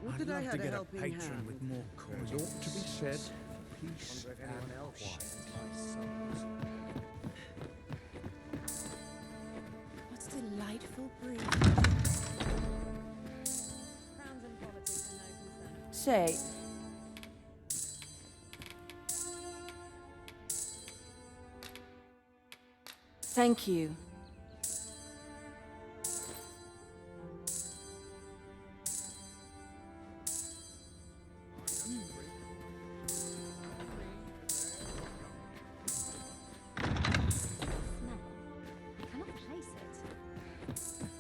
I'd love to get a helping patron hand. with more cause. It ought to be said, peace and quiet. What's delightful breeze? Say, thank you.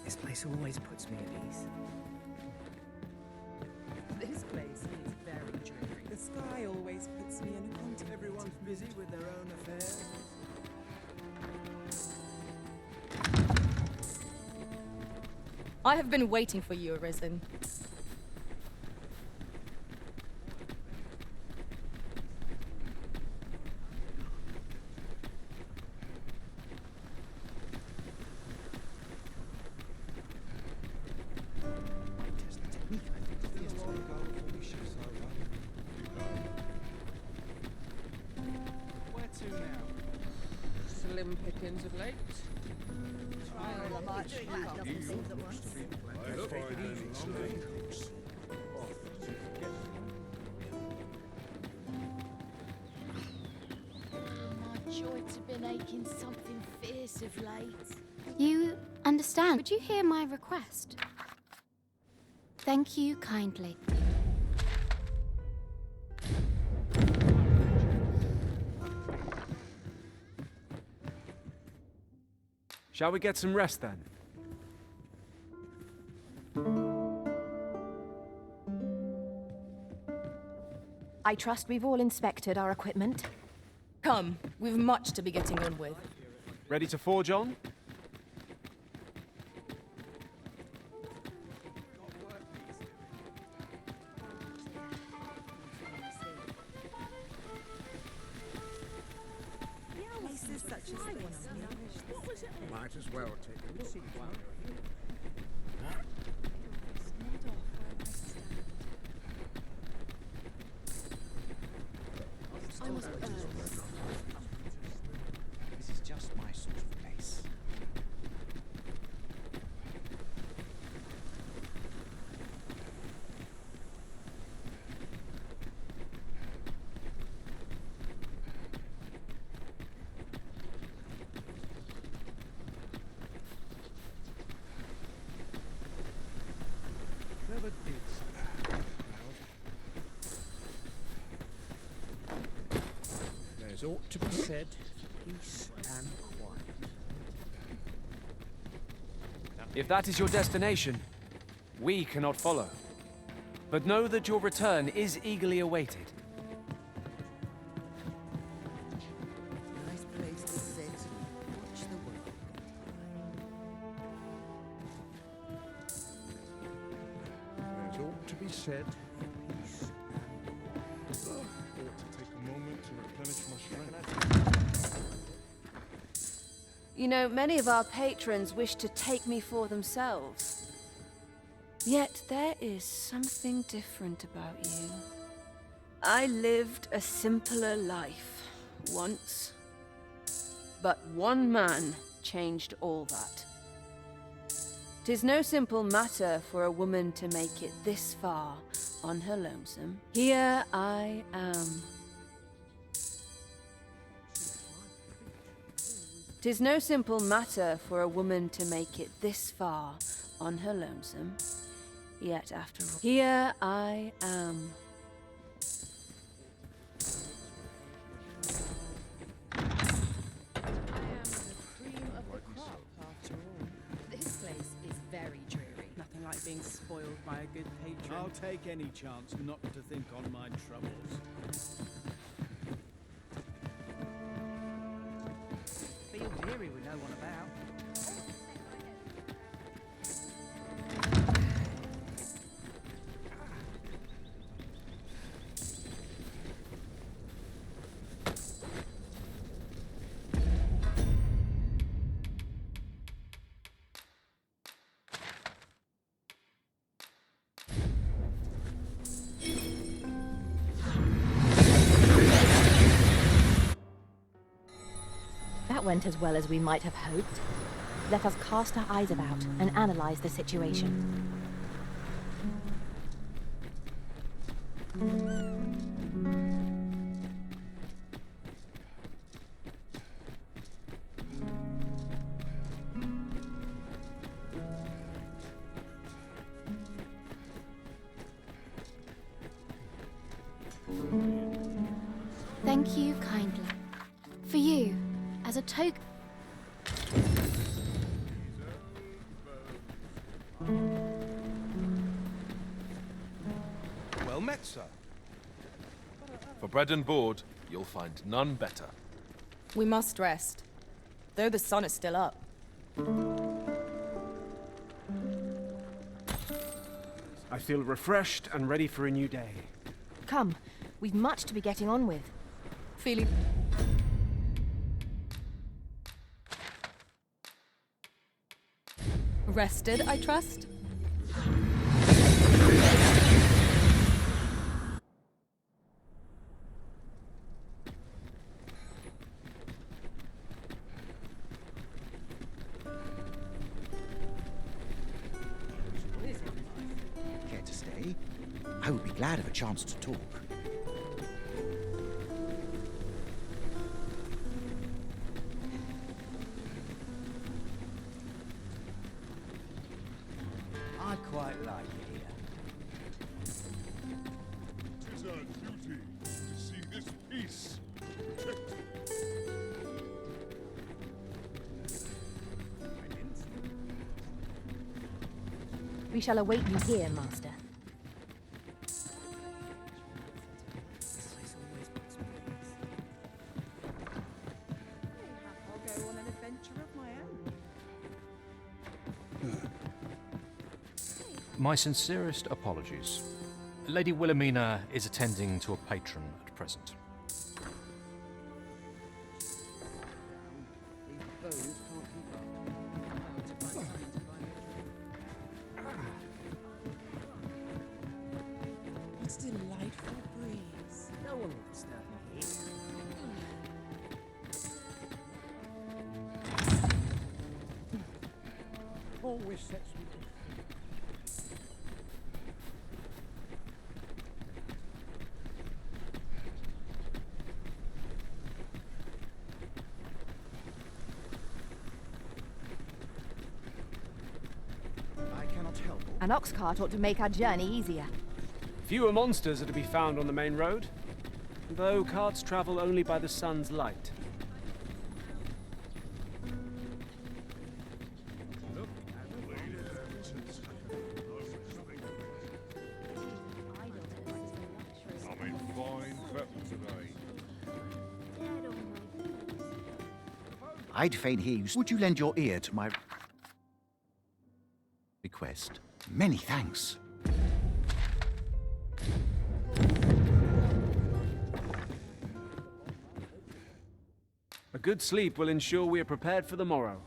This place always puts me at ease. This place is very dreary. The sky always puts me in a contemplative. Everyone's busy with their own affairs. I have been waiting for you, Arisen. Where to now? Slim pickings of late. My joints have been aching something fierce of late. You understand? Would you hear my request? Thank you kindly. Shall we get some rest then? I trust we've all inspected our equipment. Come, we've much to be getting on with. Ready to forge on? Might as well take a look. This is just my sort of place. Never did see that crowd. There's ought to be said, peace and quiet. If that is your destination, we cannot follow. But know that your return is eagerly awaited. Nice place to sit and watch the world go by. There's ought to be said, peace and Ought to take a moment to replenish my strength. You know, many of our patrons wish to take me for themselves. Yet there is something different about you. I lived a simpler life once. But one man changed all that. 'Tis no simple matter for a woman to make it this far on her lonesome. Here I am. 'Tis no simple matter for a woman to make it this far on her lonesome. Yet after all, here I am. I am the cream of the crop, after all. This place is very dreary. Nothing like being spoiled by a good patron. I'll take any chance not to think on my troubles. Feels eerie with no one about. went as well as we might have hoped. Let us cast our eyes about and analyze the situation. Thank you kindly. For you, as a token. Well met, sir. For bread and board, you'll find none better. We must rest, though the sun is still up. I feel refreshed and ready for a new day. Come, we've much to be getting on with. Feeling... rested, I trust? Care to stay? I would be glad of a chance to talk. I quite like it here. 'Tis our duty to see this peace protected. We shall await you here, Master. I'll go on an adventure of my own. My sincerest apologies. Lady Wilhelmina is attending to a patron at present. These bows can't keep up. It's a delightful breeze. No one will stop me here. Always sets me to I cannot help. An ox cart ought to make our journey easier. Fewer monsters are to be found on the main road, though carts travel only by the sun's light. I'm in fine fettle today. I'd fain hear you. Would you lend your ear to my request? Many thanks. A good sleep will ensure we are prepared for the morrow.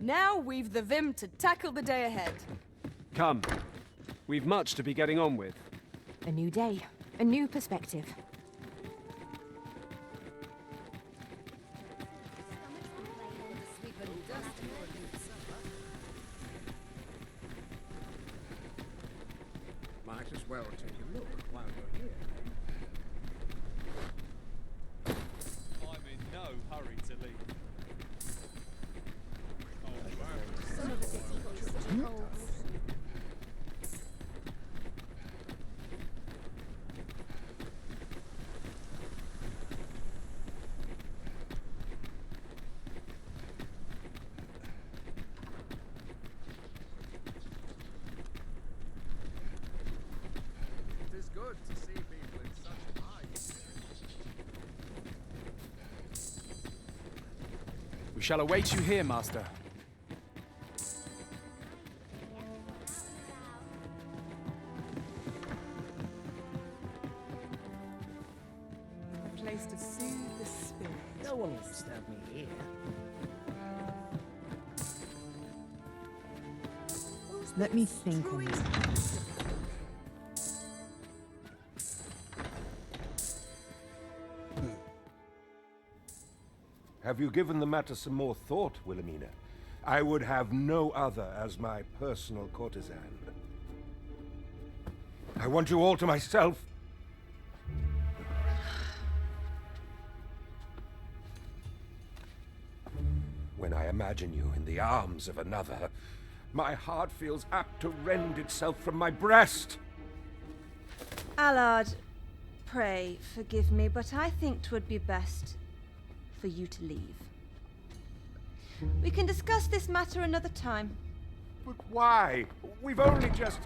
Now we've the vim to tackle the day ahead. Come, we've much to be getting on with. A new day, a new perspective. Might as well take a look while you're here. I'm in no hurry to leave. It is good to see people in such high. We shall await you here, Master. A place to soothe the spirit. No one will stab me here. Let me think on this. Have you given the matter some more thought, Wilhelmina? I would have no other as my personal courtesan. I want you all to myself. When I imagine you in the arms of another, my heart feels apt to rend itself from my breast. Allard, pray forgive me, but I think 'twould be best for you to leave. We can discuss this matter another time. But why? We've only just...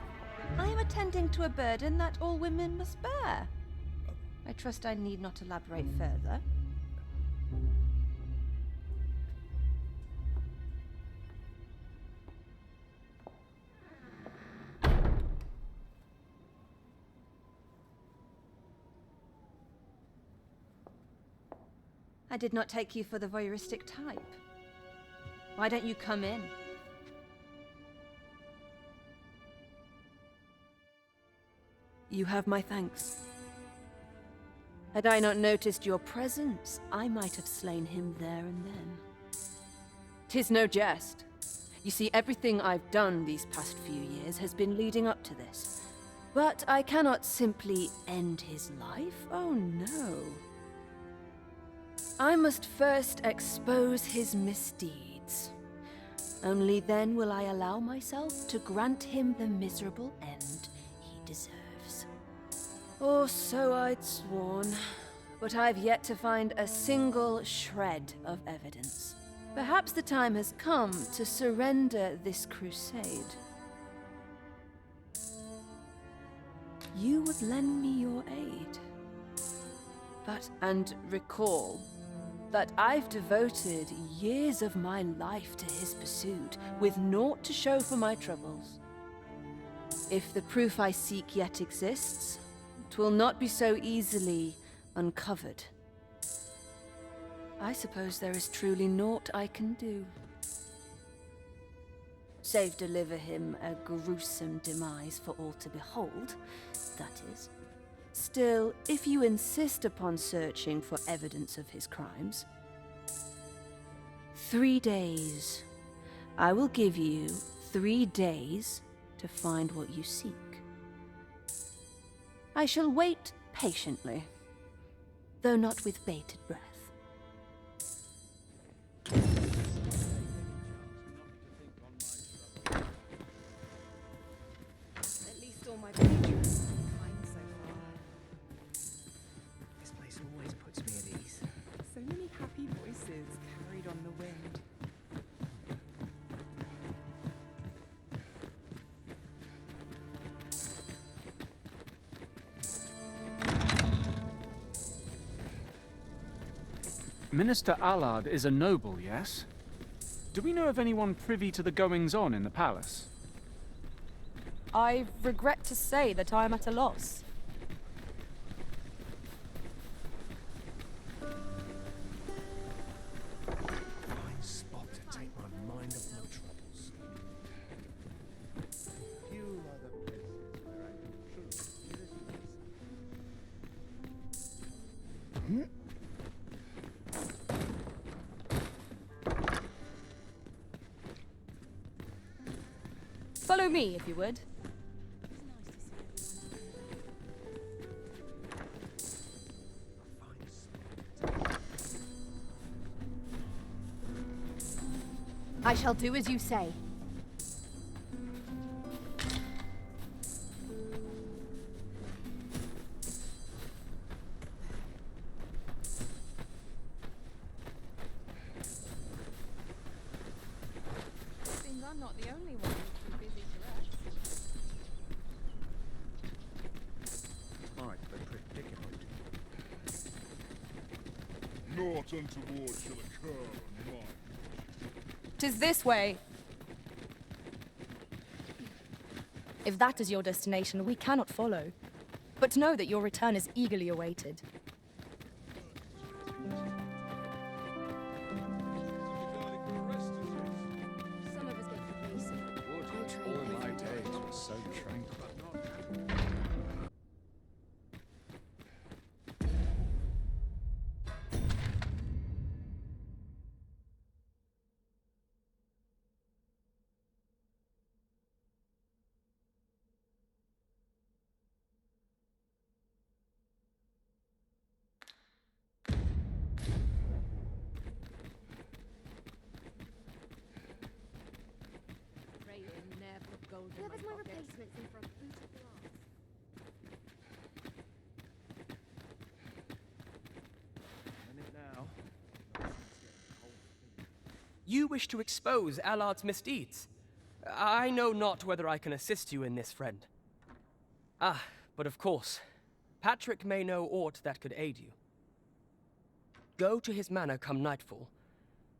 I am attending to a burden that all women must bear. I trust I need not elaborate further. I did not take you for the voyeuristic type. Why don't you come in? You have my thanks. Had I not noticed your presence, I might have slain him there and then. 'Tis no jest. You see, everything I've done these past few years has been leading up to this. But I cannot simply end his life. Oh no. I must first expose his misdeeds. Only then will I allow myself to grant him the miserable end he deserves. Or so I'd sworn, but I've yet to find a single shred of evidence. Perhaps the time has come to surrender this crusade. You would lend me your aid. And recall that I've devoted years of my life to his pursuit, with naught to show for my troubles. If the proof I seek yet exists, 'twill not be so easily uncovered. I suppose there is truly naught I can do. Save deliver him a gruesome demise for all to behold, that is. Still, if you insist upon searching for evidence of his crimes, 3 days. I will give you 3 days to find what you seek. I shall wait patiently, though not with bated breath. At least all my patrons are kind so far. This place always puts me at ease. So many happy voices carried on the wind. Minister Allard is a noble, yes? Do we know of anyone privy to the goings-on in the palace? I regret to say that I am at a loss. Fine spot to take my mind off my troubles. Few are the places where I can truly relax. Follow me, if you would. I shall do as you say. Seems I'm not the only one who's too busy to rest. Quite the predicament. Naught untoward shall occur on mine. 'Tis this way. If that is your destination, we cannot follow. But know that your return is eagerly awaited. Some of us get complacent. I trade All my every day. days were so tranquil. gold in Whoever's my pocket. replacement's in for a boot of glass. You wish to expose Allard's misdeeds. I know not whether I can assist you in this, friend. Ah, but of course, Patrick may know aught that could aid you. Go to his manor come nightfall.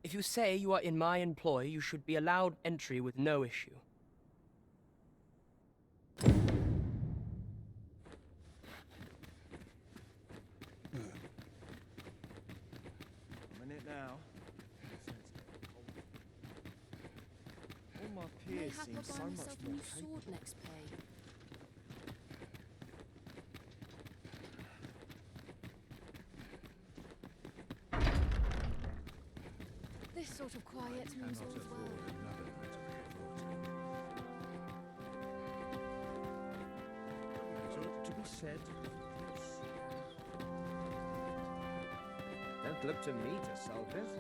If you say you are in my employ, you should be allowed entry with no issue. Minute now. All my peers seem Mayhap so I'll buy much myself a more new capable. sword next pay. This sort of quiet means all's well. To be said. Don't look to me to solve this.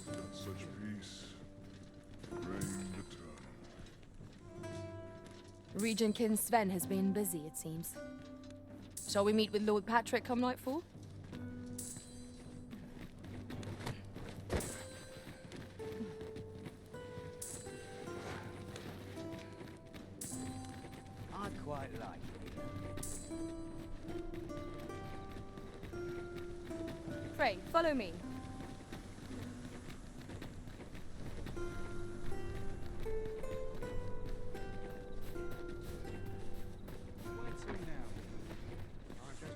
Without such peace, reign eternal. Regentkin Sven has been busy, it seems. Shall we meet with Lord Patrick come nightfall? I quite like Pray, follow me.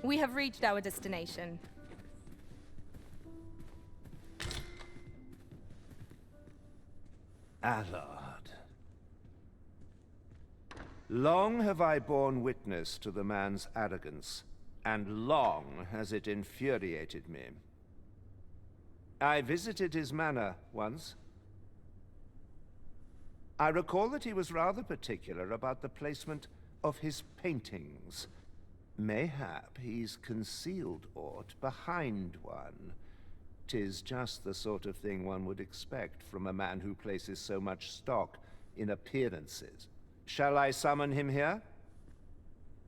We have reached our destination. Allard. Long have I borne witness to the man's arrogance, and long has it infuriated me. I visited his manor once. I recall that he was rather particular about the placement of his paintings. Mayhap he's concealed aught behind one. 'Tis just the sort of thing one would expect from a man who places so much stock in appearances. Shall I summon him here?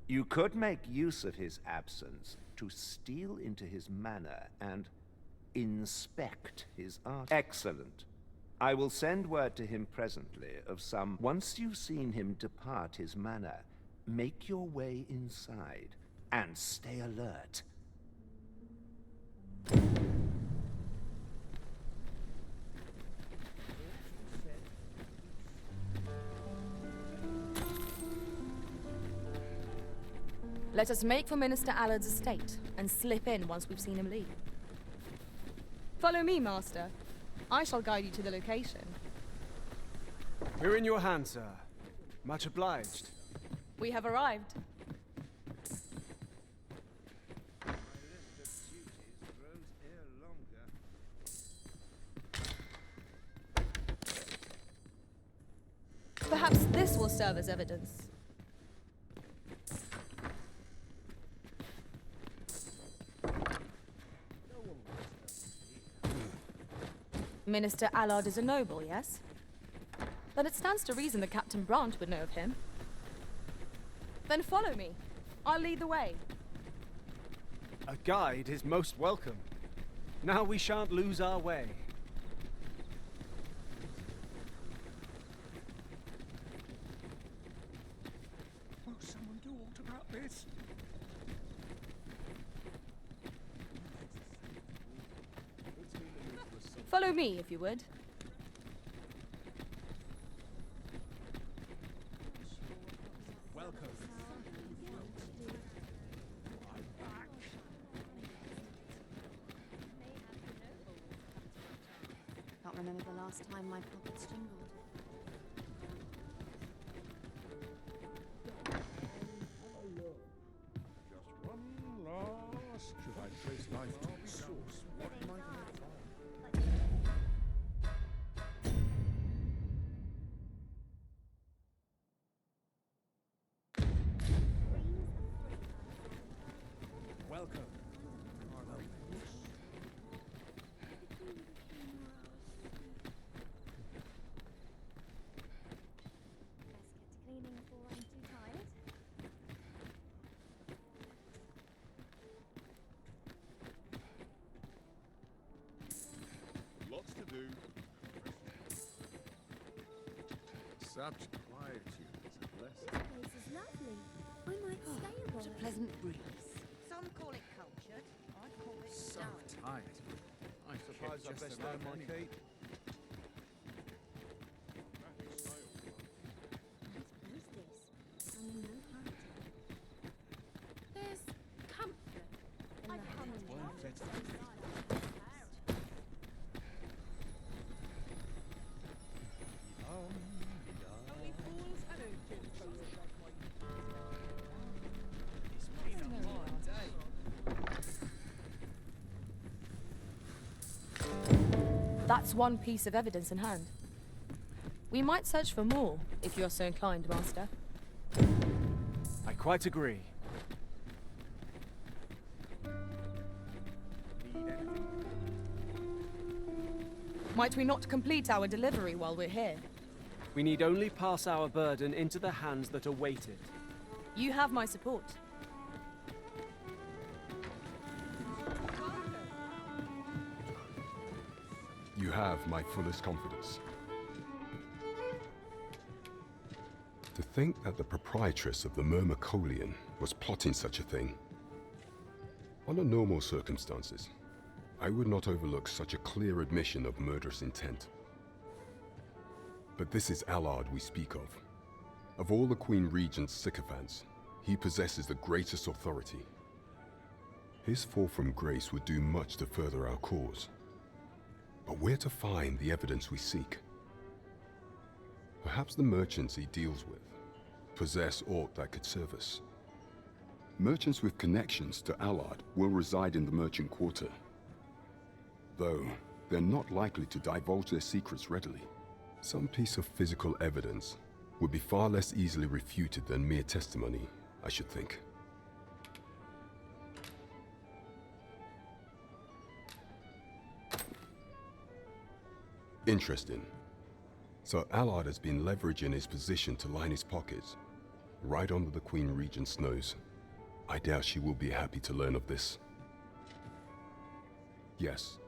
You could make use of his absence to steal into his manor and inspect his art. Excellent. I will send word to him presently of some... Once you've seen him depart his manor, make your way inside and stay alert. Let us make for Minister Allard's estate and slip in once we've seen him leave. Follow me, Master. I shall guide you to the location. We're in your hands, sir. Much obliged. We have arrived. Perhaps this will serve as evidence. Minister Allard is a noble, yes? Then it stands to reason that Captain Brandt would know of him. Then follow me. I'll lead the way. A guide is most welcome. Now we shan't lose our way. Will someone do aught about this? Follow me, if you would. Welcome. Can't remember the last time my pockets jingled. Just one last. Should I trace life to its source? What might I find? Welcome. do. Such quietude is a blessing. This place is lovely. I might stay a while. What a pleasant breeze. Some call it cultured. I call it So stout. tired. I Suppose I just best about earn my anyway. keep. Nice place this. I'm in no hurry. There's comfort in the harmony. Only fools and urchins It's been a hard day. That's one piece of evidence in hand. We might search for more, if you're so inclined, Master. I quite agree. Need anything? Might we not complete our delivery while we're here? We need only pass our burden into the hands that await it. You have my support. You have my fullest confidence. To think that the proprietress of the Myrmecolian was plotting such a thing. Under normal circumstances, I would not overlook such a clear admission of murderous intent. But this is Allard we speak of. Of all the Queen Regent's sycophants, he possesses the greatest authority. His fall from grace would do much to further our cause. But where to find the evidence we seek? Perhaps the merchants he deals with possess aught that could serve us. Merchants with connections to Allard will reside in the merchant quarter. Though, they're not likely to divulge their secrets readily. Some piece of physical evidence would be far less easily refuted than mere testimony, I should think. Interesting. So Allard has been leveraging his position to line his pockets, right under the Queen Regent's nose. I doubt she will be happy to learn of this. Yes,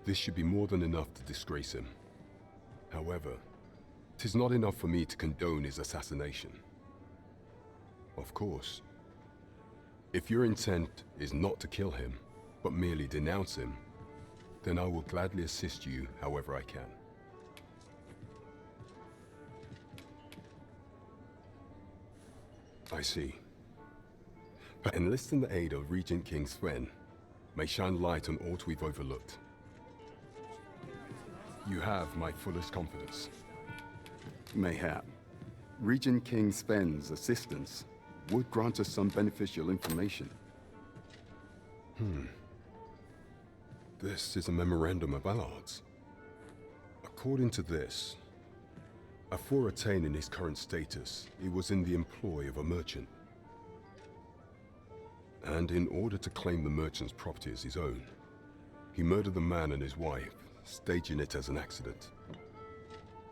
this should be more than enough to disgrace him. However, 'tis not enough for me to condone his assassination. Of course, if your intent is not to kill him, but merely denounce him, then I will gladly assist you however I can. I see. But enlisting the aid of Regent King Sven may shine light on aught we've overlooked. You have my fullest confidence. Mayhap. Regent King Sven's assistance would grant us some beneficial information. This is a memorandum of Allard's. According to this, afore attaining his current status, he was in the employ of a merchant. And in order to claim the merchant's property as his own, he murdered the man and his wife, staging it as an accident.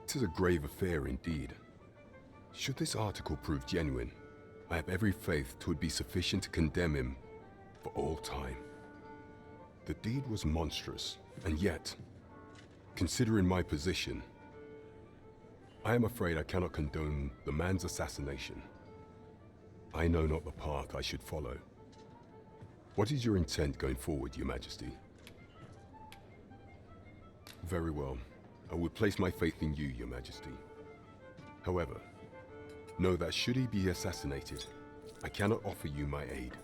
'Tis a grave affair indeed. Should this article prove genuine, I have every faith 'twould be sufficient to condemn him for all time. The deed was monstrous, and yet, considering my position, I am afraid I cannot condone the man's assassination. I know not the path I should follow. What is your intent going forward, Your Majesty? Very well. I will place my faith in you, Your Majesty. However, know that should he be assassinated, I cannot offer you my aid.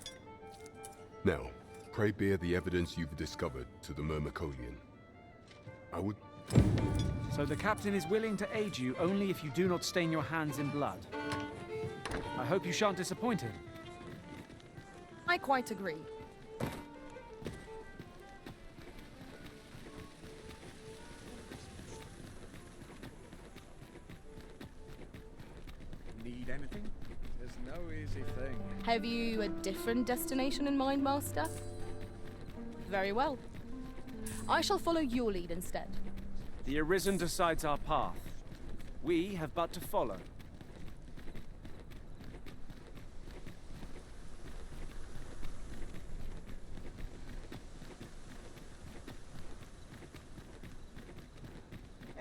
Now, pray bear the evidence you've discovered to the Myrmecolian. I would... So the captain is willing to aid you only if you do not stain your hands in blood. I hope you shan't disappoint him. I quite agree. Need anything? There's no easy thing. Have you a different destination in mind, Master? Very well. I shall follow your lead instead. The Arisen decides our path. We have but to follow.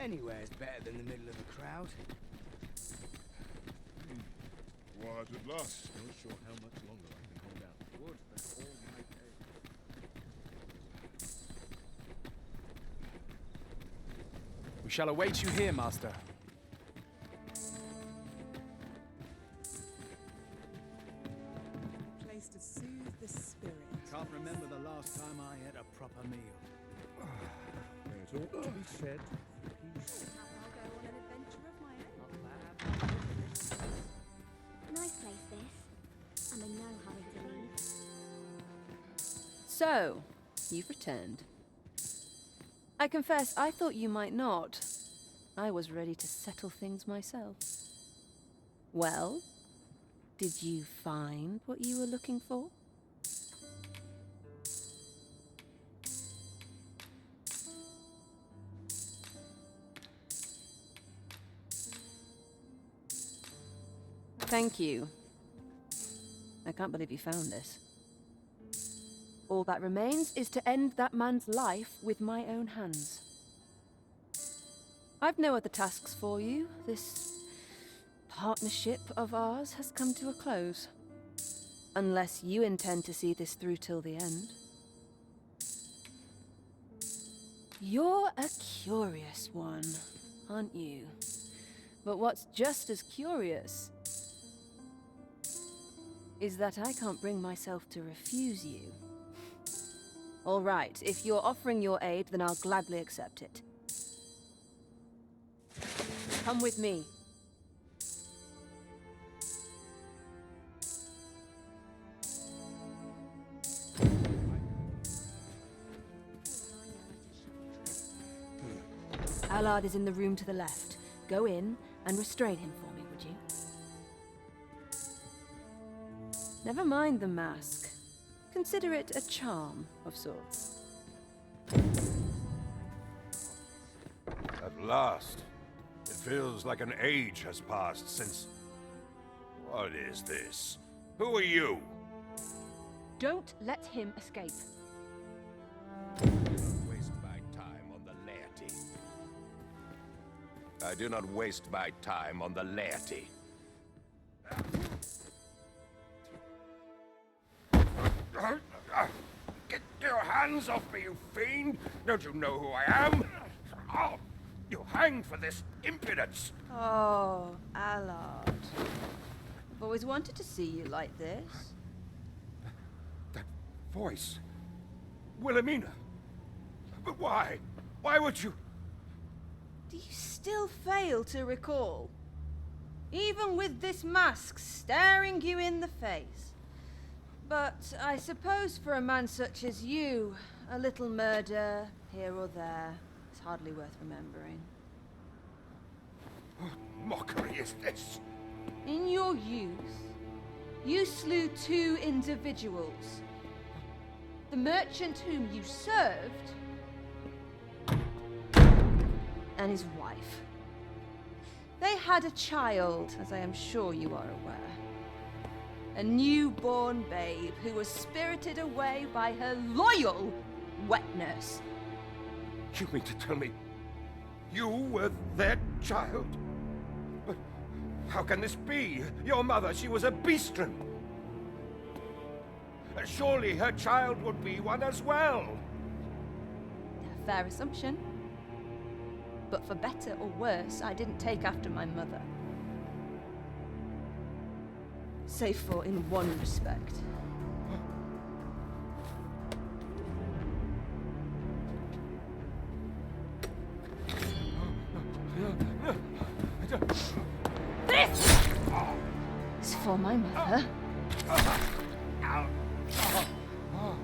Anywhere's better than the middle of a crowd. Quiet at last. Not sure how much longer I can hold out. Would that all might aid. We shall await you here, Master. Place to soothe the spirit. Can't remember the last time I had a proper meal. It ought to be said, peace. I'll go on an adventure of my own. Nice place, this. I'm in no hurry to leave. So, you've returned. I confess, I thought you might not. I was ready to settle things myself. Well, did you find what you were looking for? Thank you. I can't believe you found this. All that remains is to end that man's life with my own hands. I've no other tasks for you. This partnership of ours has come to a close. Unless you intend to see this through till the end. You're a curious one, aren't you? But what's just as curious is that I can't bring myself to refuse you. All right, if you're offering your aid, then I'll gladly accept it. Come with me. Allard is in the room to the left. Go in and restrain him for me, would you? Never mind the mask. Consider it a charm of sorts. At last. It feels like an age has passed since... What is this? Who are you? Don't let him escape. Do not waste my time on the laity. I do not waste my time on the laity. Get your hands off me, you fiend! Don't you know who I am? Oh, you hanged for this impudence! Oh, Allard. I've always wanted to see you like this. That voice... Wilhelmina! But why? Why would you... Do you still fail to recall? Even with this mask staring you in the face. But I suppose for a man such as you, a little murder here or there is hardly worth remembering. What mockery is this? In your youth, you slew 2 individuals. The merchant whom you served, and his wife. They had a child, as I am sure you are aware. A newborn babe who was spirited away by her loyal wet nurse. You mean to tell me you were their child? But how can this be? Your mother, she was a beastren. Surely her child would be one as well. A fair assumption. But for better or worse, I didn't take after my mother. Save for in one respect. This is for my mother.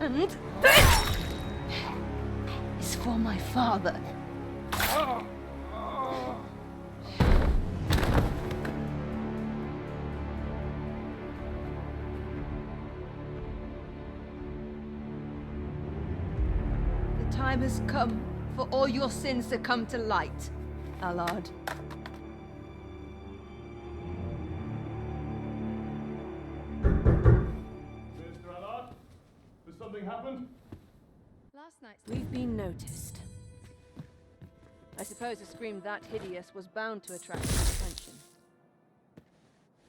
And this is for my father. The time has come for all your sins to come to light, Allard. Mr. Allard, has something happened? Last night's... We've been noticed. I suppose a scream that hideous was bound to attract attention.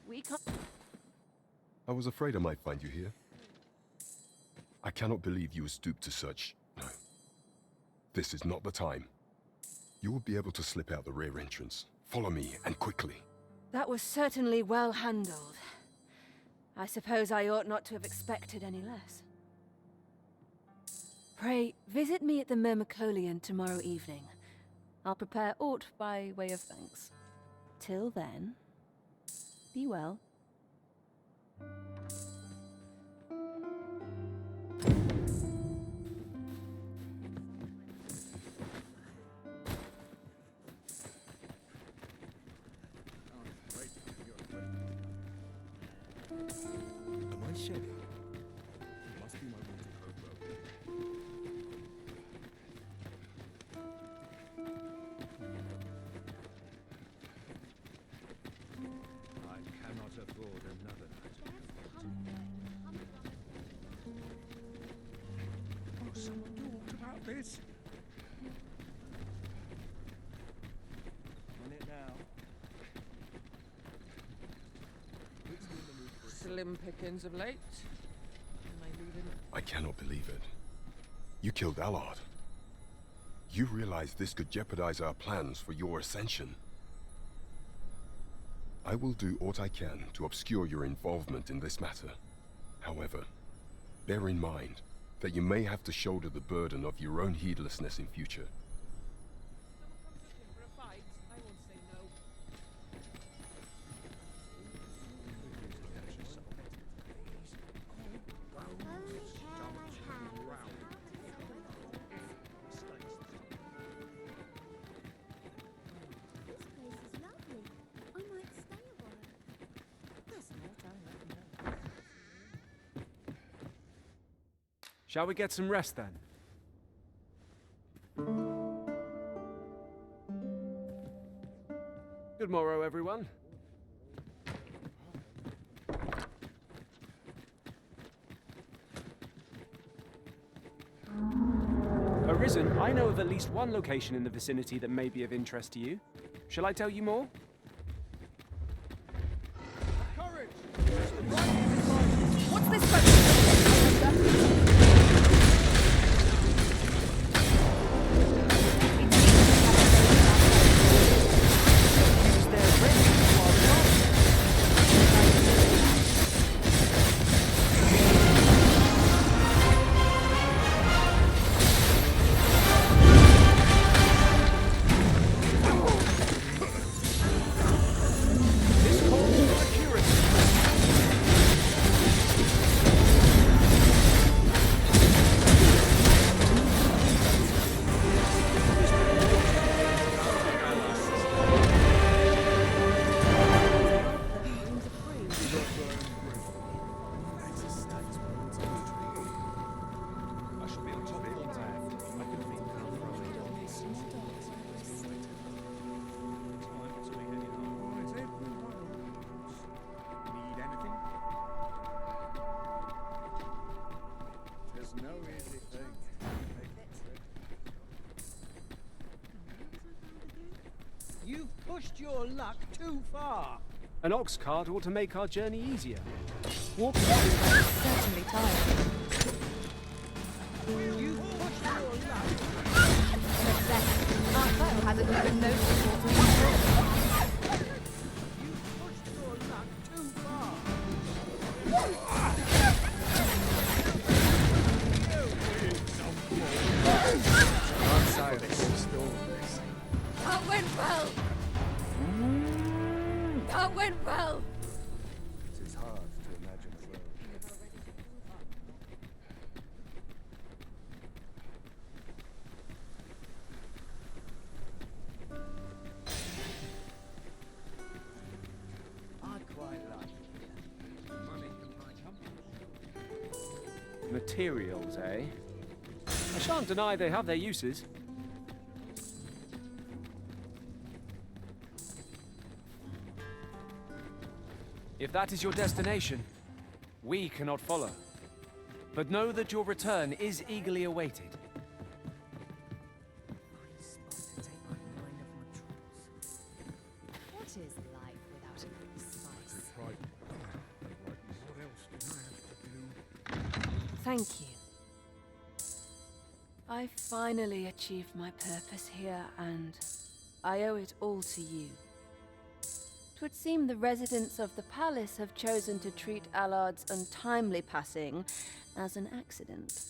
We can't... I was afraid I might find you here. I cannot believe you would stoop to such... No. This is not the time. You will be able to slip out the rear entrance. Follow me, and quickly. That was certainly well handled. I suppose I ought not to have expected any less. Pray, visit me at the Myrmicolion tomorrow evening. I'll prepare aught by way of thanks. Till then, be well. Am I shedding? It must be my water code I cannot afford another night. Oh, someone talked about this. On it now. Slim pickings of late. Am I leaving? I cannot believe it. You killed Allard. You realize this could jeopardize our plans for your ascension. I will do what I can to obscure your involvement in this matter. However, bear in mind that you may have to shoulder the burden of your own heedlessness in future. Shall we get some rest then? Good morrow, everyone. Arisen, I know of at least one location in the vicinity that may be of interest to you. Shall I tell you more? Courage! What's this about? You've pushed your luck too far. An ox cart ought to make our journey easier. Walking is certainly tiring. You've pushed your luck. Our foe hasn't even noticed what we've done. You've pushed your luck too far. That went well! That went well! It is hard to imagine a world. I quite like it. Money can buy comfort. Materials, eh? I shan't deny they have their uses. If that is your destination, we cannot follow. But know that your return is eagerly awaited. Fine spot to take my Thank you. I finally achieved my purpose here, and I owe it all to you. 'Twould seem the residents of the palace have chosen to treat Allard's untimely passing as an accident.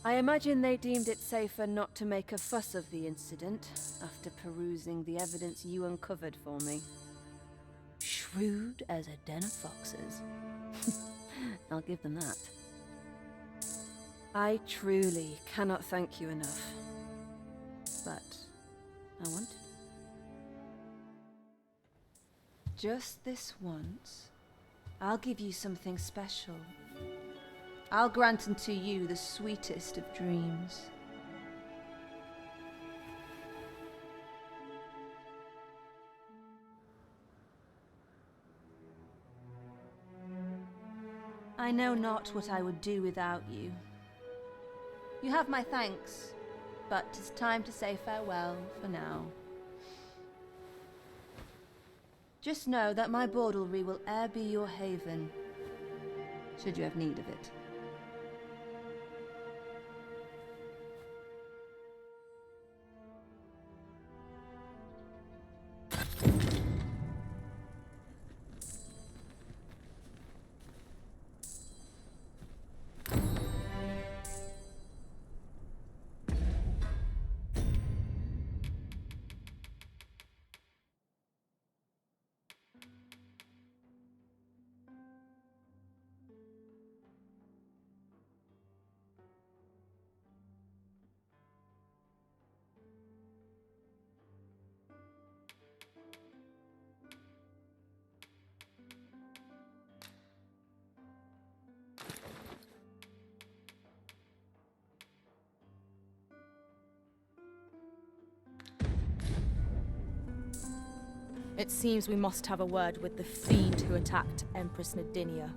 I imagine they deemed it safer not to make a fuss of the incident after perusing the evidence you uncovered for me. Shrewd as a den of foxes. I'll give them that. I truly cannot thank you enough. But I want to. Just this once, I'll give you something special. I'll grant unto you the sweetest of dreams. I know not what I would do without you. You have my thanks, but 'tis time to say farewell for now. Just know that my baudelry will e'er be your haven, should you have need of it. It seems we must have a word with the fiend who attacked Empress Nadinia.